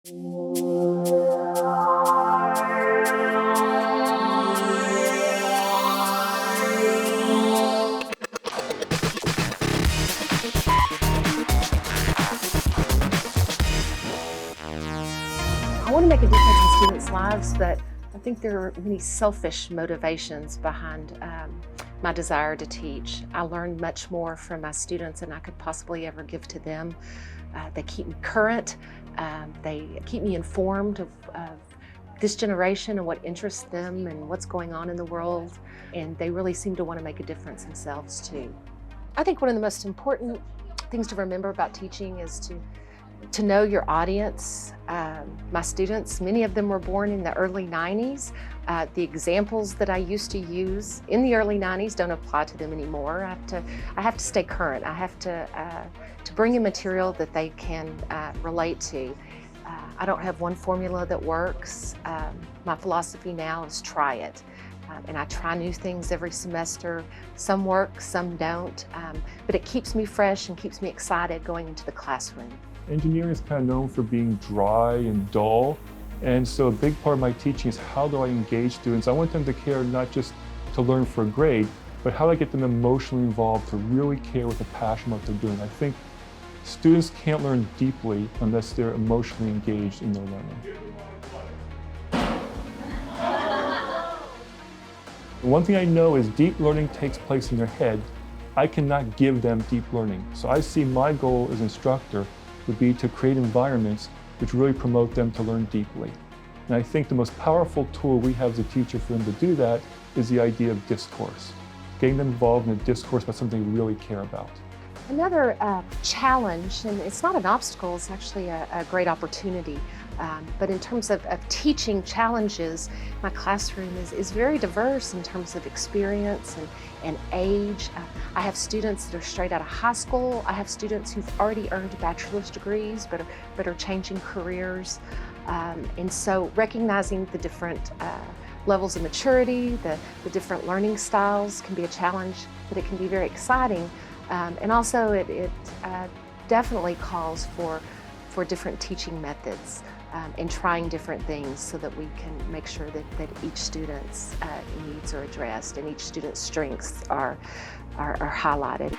I want to make a difference in students' lives, but I think there are many selfish motivations behind my desire to teach. I learn much more from my students than I could possibly ever give to them. They keep me current, they keep me informed of this generation and what interests them and what's going on in the world, and they really seem to want to make a difference themselves too. I think one of the most important things to remember about teaching is to know your audience. My students, many of them were born in the early 90s. The examples that I used to use in the early 90s don't apply to them anymore. I have to stay current. I have to bring in material that they can relate to. I don't have one formula that works. My philosophy now is try it. And I try new things every semester. Some work, some don't, but it keeps me fresh and keeps me excited going into the classroom. Engineering is kind of known for being dry and dull, and so a big part of my teaching is how do I engage students. I want them to care not just to learn for a grade, but how do I get them emotionally involved to really care with a passion what they're doing. I think students can't learn deeply unless they're emotionally engaged in their learning. One thing I know is deep learning takes place in their head. I cannot give them deep learning. So I see my goal as instructor would be to create environments which really promote them to learn deeply. And I think the most powerful tool we have as a teacher for them to do that is the idea of discourse. Getting them involved in a discourse about something they really care about. Another challenge, and it's not an obstacle, it's actually a great opportunity, but in terms of teaching challenges, my classroom is very diverse in terms of experience and age. I have students that are straight out of high school. I have students who've already earned bachelor's degrees but are changing careers. And so recognizing the different levels of maturity, the different learning styles can be a challenge, but it can be very exciting. And also it definitely calls for different teaching methods and trying different things so that we can make sure that each student's needs are addressed and each student's strengths are highlighted.